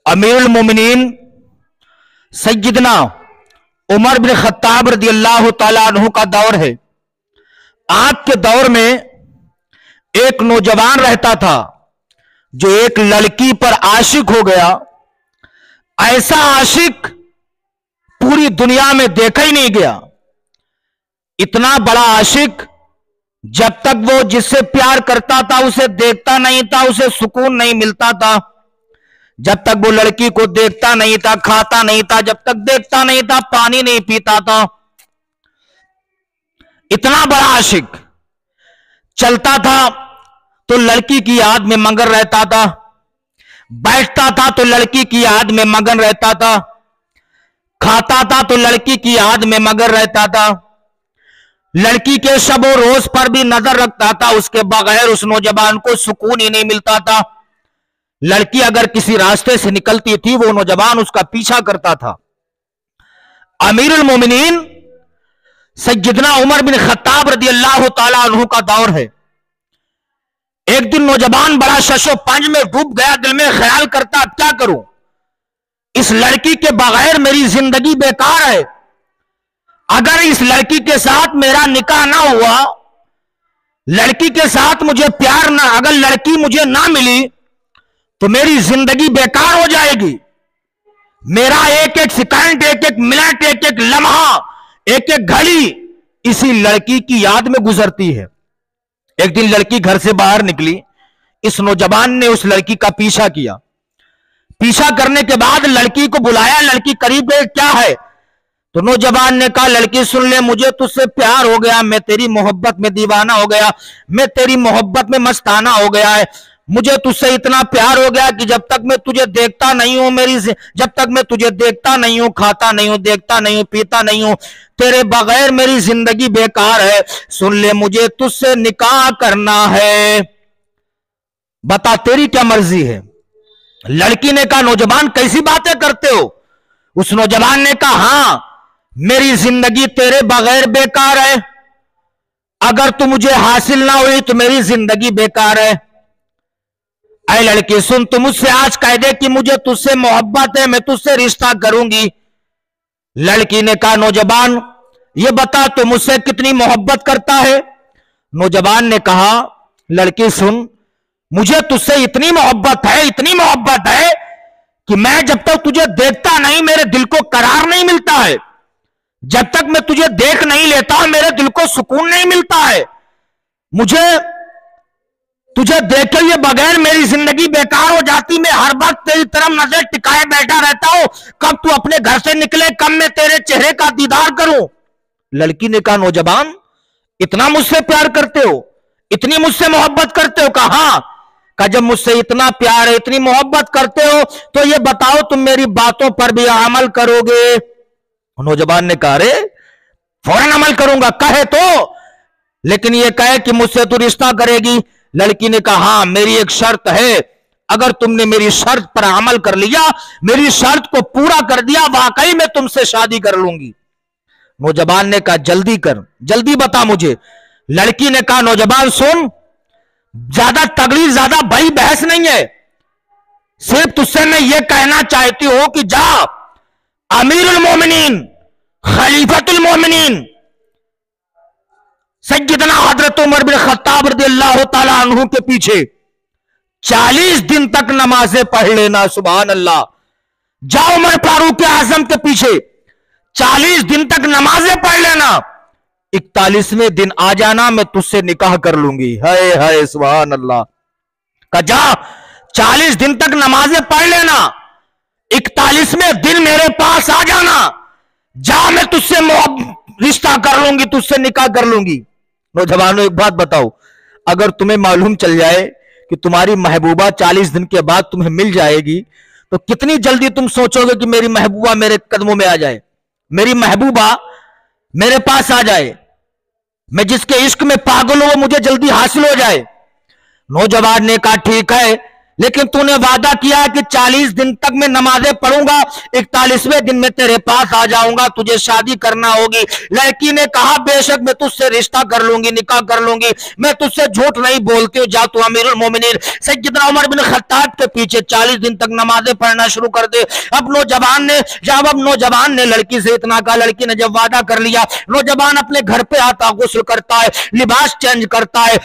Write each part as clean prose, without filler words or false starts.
अमीरुल मोमिनीन Syedna Umar bin Khattab रदी अल्लाह तआला अन्हु का दौर है। आज के दौर में एक नौजवान रहता था जो एक लड़की पर आशिक हो गया। ऐसा आशिक पूरी दुनिया में देखा ही नहीं गया। इतना बड़ा आशिक, जब तक वो जिससे प्यार करता था उसे देखता नहीं था, उसे सुकून नहीं मिलता था। जब तक वो लड़की को देखता नहीं था, खाता नहीं था, जब तक देखता नहीं था, पानी नहीं पीता था। इतना बड़ा आशिक चलता था तो लड़की की याद में मगन रहता था, बैठता था तो लड़की की याद में मगन रहता था, खाता था तो लड़की की याद में मगन रहता था, लड़की के शब और रोज पर भी नजर रखता था। उसके बगैर उस नौजवान को सुकून ही नहीं मिलता था। लड़की अगर किसी रास्ते से निकलती थी, वो नौजवान उसका पीछा करता था। अमीरुल मोमिनीन सय्यदना उमर बिन खत्ताब रदी अल्लाह तआला अन्हु का दौर है। एक दिन नौजवान बड़ा शशो पंज में डूब गया। दिल में ख्याल करता, अब क्या करूं, इस लड़की के बगैर मेरी जिंदगी बेकार है। अगर इस लड़की के साथ मेरा निकाह ना हुआ, लड़की के साथ मुझे प्यार ना, अगर लड़की मुझे ना मिली तो मेरी जिंदगी बेकार हो जाएगी। मेरा एक एक सेकंड, एक एक मिनट, एक एक लम्हा, एक एक घड़ी इसी लड़की की याद में गुजरती है। एक दिन लड़की घर से बाहर निकली। इस नौजवान ने उस लड़की का पीछा किया। पीछा करने के बाद लड़की को बुलाया। लड़की करीब गई, क्या है? तो नौजवान ने कहा, लड़की सुन ले, मुझे तुझसे प्यार हो गया, मैं तेरी मोहब्बत में दीवाना हो गया, मैं तेरी मोहब्बत में मस्ताना हो गया है। मुझे तुझसे इतना प्यार हो गया कि जब तक मैं तुझे देखता नहीं हूं, जब तक मैं तुझे देखता नहीं हूं, खाता नहीं हूं, देखता नहीं हूं, पीता नहीं हूं, तेरे बगैर मेरी जिंदगी बेकार है। सुन ले, मुझे तुझसे निकाह करना है, बता तेरी क्या मर्जी है। लड़की ने कहा, नौजवान कैसी बातें करते हो? उस नौजवान ने कहा, हां, मेरी जिंदगी तेरे बगैर बेकार है। अगर तू मुझे हासिल ना हुई तो मेरी जिंदगी बेकार है। ऐ लड़की सुन, तू मुझसे आज कह दे कि मुझे तुझसे मोहब्बत है, मैं तुझसे रिश्ता करूंगी। लड़की ने कहा, नौजवान ये बता तू मुझसे कितनी मोहब्बत करता है? नौजवान ने कहा, लड़की सुन, मुझे तुझसे इतनी मोहब्बत है, इतनी मोहब्बत है कि मैं जब तक तुझे देखता नहीं मेरे दिल को करार नहीं मिलता है। जब तक मैं तुझे देख नहीं लेता मेरे दिल को सुकून नहीं मिलता है। मुझे तुझे देखे हुए बगैर मेरी जिंदगी बेकार हो जाती। मैं हर वक्त तेरी तरफ नजर टिकाए बैठा रहता हूं, कब तू अपने घर से निकले, कब मैं तेरे चेहरे का दीदार करूं। लड़की ने कहा, नौजवान इतना मुझसे प्यार करते हो, इतनी मुझसे मोहब्बत करते हो? कहा, हां। कहा, जब मुझसे इतना प्यार है, इतनी मोहब्बत करते हो तो ये बताओ तुम मेरी बातों पर भी अमल करोगे? नौजवान ने कहा, अरे फौरन अमल करूंगा, कहे तो, लेकिन ये कहे कि मुझसे तू रिश्ता करेगी। लड़की ने कहा, हां, मेरी एक शर्त है, अगर तुमने मेरी शर्त पर अमल कर लिया, मेरी शर्त को पूरा कर दिया, वाकई में तुमसे शादी कर लूंगी। नौजवान ने कहा, जल्दी कर, जल्दी बता मुझे। लड़की ने कहा, नौजवान सुन, ज्यादा तगड़ी, ज्यादा बड़ी बहस नहीं है, सिर्फ तुझसे मैं ये कहना चाहती हूं कि जा अमीरुल मोमिनीन, खलीफतुल मोमिनीन सय्यदना हजरत उमर बिन खत्ताब रज़ियल्लाहु ताला अन्हु के पीछे 40 दिन तक नमाजें पढ़ लेना। सुभान अल्लाह। जाओ उमर फारूक आजम के पीछे 40 दिन तक नमाजें पढ़ लेना, 41वें दिन आ जाना, मैं तुझसे निकाह कर लूंगी। हाय हाय, सुभान अल्लाह। का जा 40 दिन तक नमाजें पढ़ लेना, 41वें दिन मेरे पास आ जाना, जा मैं तुझसे रिश्ता कर लूंगी, तुझसे निकाह कर लूंगी। नौजवानों एक बात बताओ, अगर तुम्हें मालूम चल जाए कि तुम्हारी महबूबा 40 दिन के बाद तुम्हें मिल जाएगी तो कितनी जल्दी तुम सोचोगे कि मेरी महबूबा मेरे कदमों में आ जाए, मेरी महबूबा मेरे पास आ जाए, मैं जिसके इश्क में पागल हूं वो मुझे जल्दी हासिल हो जाए। नौजवान ने कहा, ठीक है, लेकिन तूने वादा किया है कि 40 दिन तक मैं नमाजें पढ़ूंगा, 41वें दिन में तेरे पास आ जाऊंगा, तुझे शादी करना होगी। लड़की ने कहा बेशक मैं तुझसे रिश्ता कर लूंगी, निकाह कर लूंगी, मैं तुझसे झूठ नहीं बोलती हूँ, जा तू अमीरुल मोमिनीन सैयदना उमर बिन खत्ताब के पीछे 40 दिन तक नमाजें पढ़ना शुरू कर दे। अब नौजवान ने लड़की से इतना कहा, लड़की ने जब वादा कर लिया, नौजवान अपने घर पे आता, गुस्ल करता है, लिबास चेंज करता है,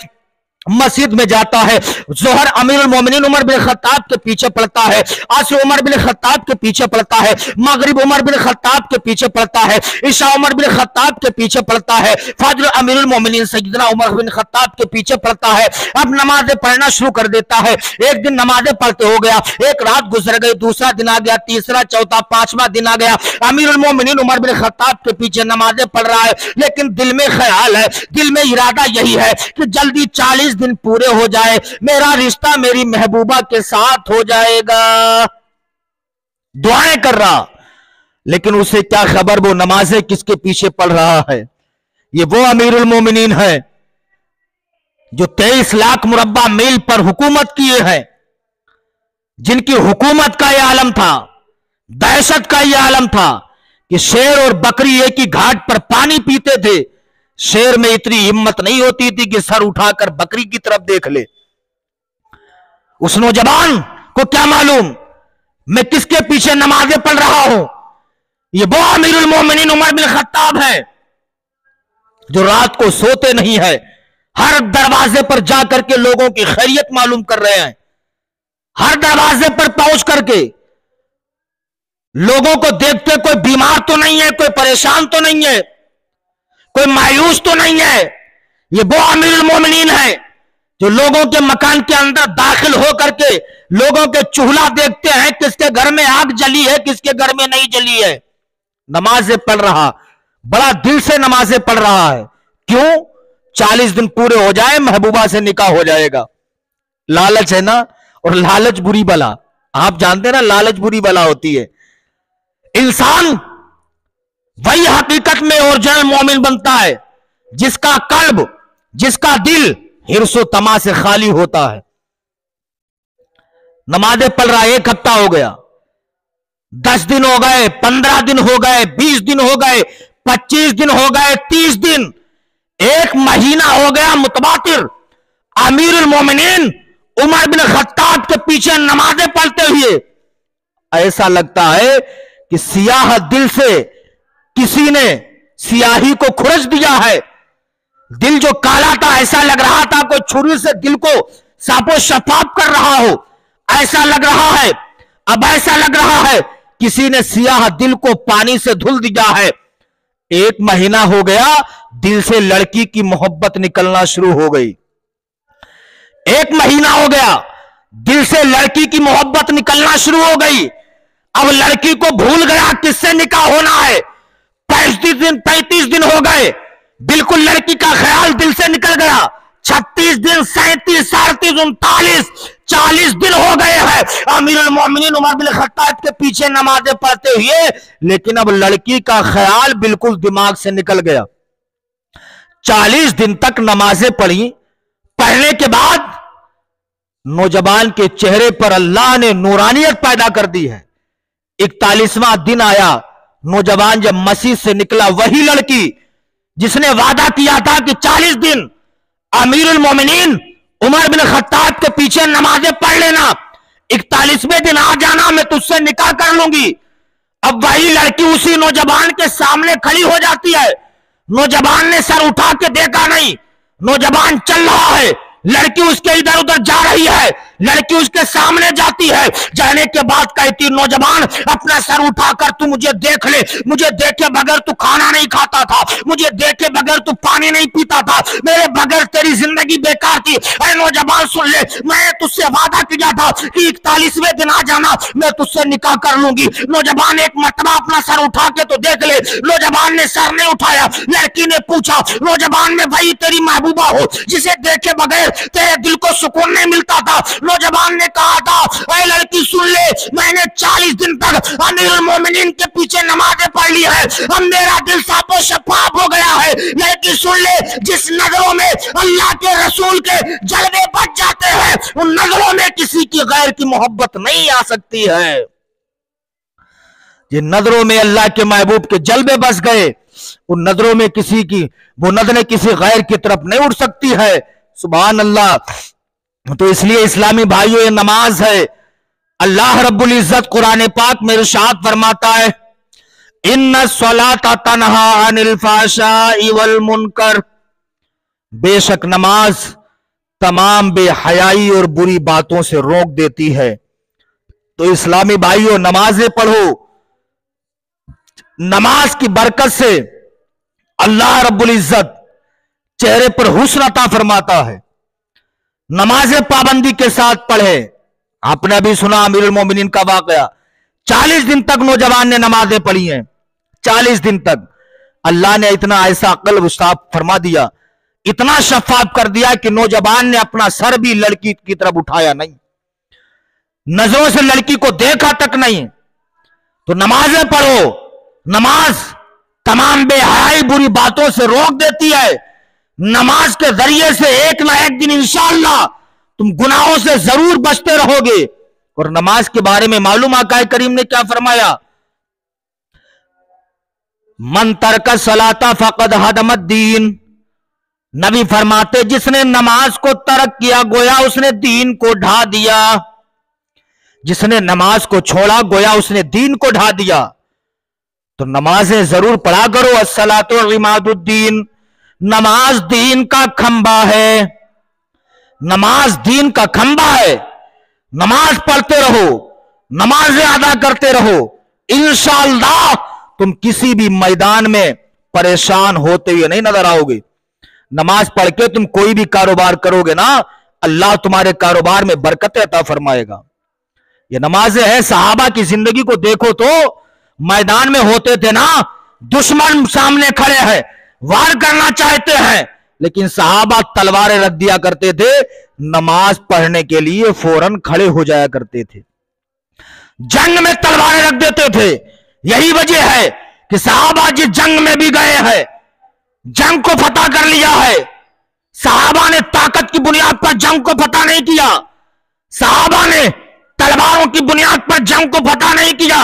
मस्जिद में जाता है। जोहर अमीरुल मोमिनीन उमर बिन खत्ताब के पीछे पड़ता है, असर उमर बिन खत्ताब के पीछे पड़ता है, मगरिब उमर बिन खत्ताब के पीछे पड़ता है, इशा उमर बिन खत्ताब के पीछे पड़ता है, फजर अमीरुल मोमिनीन सैयदना उमर बिन खत्ताब के पीछे पड़ता है। अब नमाजें पढ़ना शुरू कर देता है। एक दिन नमाजें पढ़ते हो गया, एक रात गुजर गई, दूसरा दिन आ गया, तीसरा, चौथा, पांचवा दिन आ गया। अमीरुल मोमिनीन उमर बिन खत्ताब के पीछे नमाजें पढ़ रहा है, लेकिन दिल में ख्याल है, दिल में इरादा यही है कि जल्दी 40 दिन पूरे हो जाए, मेरा रिश्ता मेरी महबूबा के साथ हो जाएगा। दुआएं कर रहा, लेकिन उसे क्या खबर वो नमाजें किसके पीछे पढ़ रहा है। ये वो अमीरुल मोमिनीन है जो 23 लाख मुरब्बा मील पर हुकूमत किए हैं, जिनकी हुकूमत का यह आलम था, दहशत का यह आलम था कि शेर और बकरी एक ही घाट पर पानी पीते थे। शेर में इतनी हिम्मत नहीं होती थी कि सर उठाकर बकरी की तरफ देख ले। उस नौजवान को क्या मालूम मैं किसके पीछे नमाजें पढ़ रहा हूं। ये वो अमीरुल मोमिनीन उमर बिन खत्ताब है जो रात को सोते नहीं है, हर दरवाजे पर जाकर के लोगों की खैरियत मालूम कर रहे हैं, हर दरवाजे पर पहुंच करके लोगों को देखते कोई बीमार तो नहीं है, कोई परेशान तो नहीं है, कोई मायूस तो नहीं है। ये वो अमीरुल मोमिनीन है जो लोगों के मकान के अंदर दाखिल होकर के लोगों के चूल्हा देखते हैं, किसके घर में आग जली है, किसके घर में नहीं जली है। नमाजें पढ़ रहा, बड़ा दिल से नमाजें पढ़ रहा है। क्यों? 40 दिन पूरे हो जाए, महबूबा से निकाह हो जाएगा। लालच है ना, और लालच बुरी बला। आप जानते हैं ना, लालच बुरी बला होती है। इंसान वही हकीकत में ओरिजिनल मोमिन बनता है जिसका कल्ब, जिसका दिल हिर्सो तमा से खाली होता है। नमाजें पढ़ रहा, 1 हफ्ता हो गया, 10 दिन हो गए, 15 दिन हो गए, 20 दिन हो गए, 25 दिन हो गए, 30 दिन, 1 महीना हो गया मुतवातिर अमीरुल मोमिनीन उमर बिन खत्ताब के पीछे नमाजें पढ़ते हुए। ऐसा लगता है कि सियाह दिल से किसी ने सियाही को खुरच दिया है। दिल जो काला था, ऐसा लग रहा था कोई छुरी से दिल को साफो शफाफ कर रहा हो, ऐसा लग रहा है। अब ऐसा लग रहा है किसी ने सियाह दिल को पानी से धुल दिया है। 1 महीना हो गया, दिल से लड़की की मोहब्बत निकलना शुरू हो गई। 1 महीना हो गया, दिल से लड़की की मोहब्बत निकलना शुरू हो गई। अब लड़की को भूल गया किससे निकाह होना है। 35 दिन हो गए, बिल्कुल लड़की का ख्याल दिल से निकल गया। 36 दिन, 37, 38, 39, 40 दिन हो गए हैं अमीरुल मोमिनीन उमर बिन खत्ताब के पीछे नमाजें पढ़ते हुए, लेकिन अब लड़की का ख्याल बिल्कुल दिमाग से निकल गया। 40 दिन तक नमाजें पढ़ी, पढ़ने के बाद नौजवान के चेहरे पर अल्लाह ने नूरानियत पैदा कर दी है। 41वां दिन आया, नौजवान जब मस्जिद से निकला, वही लड़की जिसने वादा किया था कि 40 दिन अमीरुल मोमिनीन उमर बिन खत्ताब के पीछे नमाजें पढ़ लेना, 41वें दिन आ जाना, मैं तुझसे निकाह कर लूंगी। अब वही लड़की उसी नौजवान के सामने खड़ी हो जाती है। नौजवान ने सर उठा के देखा नहीं, नौजवान चल रहा है, लड़की उसके इधर उधर जा रही है, लड़की उसके सामने जाती है। जाने के बाद कहती, नौजवान अपना सर उठाकर तू मुझे देख ले, मुझे देखे बगैर तू खाना नहीं खाता था, मुझे देखे बगैर तू पानी नहीं पीता था, मेरे बगैर तेरी जिंदगी बेकार थी। अरे नौजवान सुन ले, मैं तुझसे वादा किया था कि 41वें दिन आ जाना, मैं तुझसे निकाह कर लूंगी। नौजवान एक मरतबा अपना सर उठा के तो देख ले। नौजवान ने सर नहीं उठाया। लड़की ने पूछा, नौजवान में वही तेरी महबूबा हो जिसे देखे बगैर तेरे दिल को सुकून नहीं मिलता था? नौजवान ने कहा था, ऐ लड़की सुन ले, मैंने 40 दिन तक अमीरुल मोमिनीन के पीछे नमाजें पढ़ ली है, अब मेरा दिल साफो शफाफ हो गया है। लड़की सुन ले, जिस नजरों में अल्लाह के रसूल के जलवे बच जाते हैं, उन नजरों में किसी की गैर की मोहब्बत नहीं आ सकती है। जिन नजरों में अल्लाह के महबूब के जलवे बस गए, उन नजरों में किसी की वो नजरें किसी गैर की तरफ नहीं उठ सकती है। सुभान अल्लाह। तो इसलिए इस्लामी भाइयों, ये नमाज है। अल्लाह रब्बुल इज्जत कुरान पाक में इरशाद फरमाता है, इन्ना सलाता तन्हा अनिल फाहशाई वल मुनकर, बेशक नमाज तमाम बेहयाई और बुरी बातों से रोक देती है। तो इस्लामी भाइयों, नमाजें पढ़ो। नमाज की बरकत से अल्लाह रब्बुल इज्जत चेहरे पर हुस्न अता फरमाता है। नमाजें पाबंदी के साथ पढ़े। आपने अभी सुना अमीरुल मोमिनीन का वाकया, 40 दिन तक नौजवान ने नमाजें पढ़ी हैं। 40 दिन तक अल्लाह ने इतना ऐसा अक्ल साफ फरमा दिया, इतना शफाफ कर दिया कि नौजवान ने अपना सर भी लड़की की तरफ उठाया नहीं, नजरों से लड़की को देखा तक नहीं। तो नमाजें पढ़ो। नमाज तमाम बेहयाई बुरी बातों से रोक देती है। नमाज के जरिए से एक ना एक दिन इंशाअल्लाह तुम गुनाहों से जरूर बचते रहोगे। और नमाज के बारे में मालूम आका करीम ने क्या फरमाया, मन तरक सलाता फकद हदमत दीन। नबी फरमाते, जिसने नमाज को तर्क किया गोया उसने दीन को ढा दिया। जिसने नमाज को छोड़ा गोया उसने दीन को ढा दिया। तो नमाजें जरूर पढ़ा करो। अस्सलातु इमादुद्दीन, नमाज दीन का खंबा है। नमाज दीन का खंबा है। नमाज पढ़ते रहो, नमाजें अदा करते रहो, इंशाअल्लाह तुम किसी भी मैदान में परेशान होते हुए नहीं नजर आओगे। नमाज पढ़ के तुम कोई भी कारोबार करोगे ना, अल्लाह तुम्हारे कारोबार में बरकतें अता फरमाएगा। ये नमाजें हैं। सहाबा की जिंदगी को देखो तो मैदान में होते थे ना, दुश्मन सामने खड़े हैं, वार करना चाहते हैं, लेकिन सहाबा तलवारें रख दिया करते थे, नमाज पढ़ने के लिए फौरन खड़े हो जाया करते थे, जंग में तलवारें रख देते थे। यही वजह है कि सहाबा जिस जंग में भी गए हैं, जंग को फतह कर लिया है। सहाबा ने ताकत की बुनियाद पर जंग को फतह नहीं किया। सहाबा ने तलवारों की बुनियाद पर जंग को फतह नहीं किया।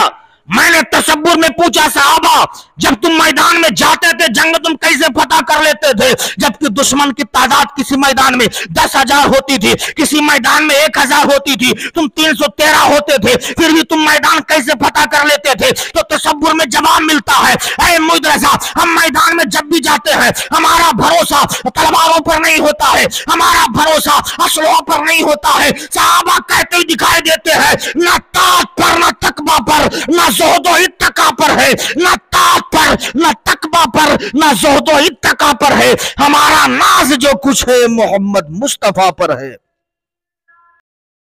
मैंने तसव्वुर में पूछा, सहाबा जब तुम मैदान में जाते थे जंग तुम कैसे फतह कर लेते थे, जबकि दुश्मन की तादाद किसी मैदान में 10,000 होती थी, किसी मैदान में 1,000 होती थी, तुम 313 होते थे, फिर भी तुम मैदान कैसे फतह कर लेते थे? तो तसव्वुर में जवाब मिलता है, ऐ मुदरसा, हम मैदान में जब भी जाते हैं हमारा भरोसा तलवारों पर नहीं होता है, हमारा भरोसा असलों पर नहीं होता है। सहाबा कहते ही दिखाई देते हैं, न ताक पर न तकबा पर न ज़ुहद इत्तका पर है, न ताक पर न तकबा पर न ज़ुहद इत्तका पर है। हमारा नाज जो कुछ है मोहम्मद मुस्तफा पर है।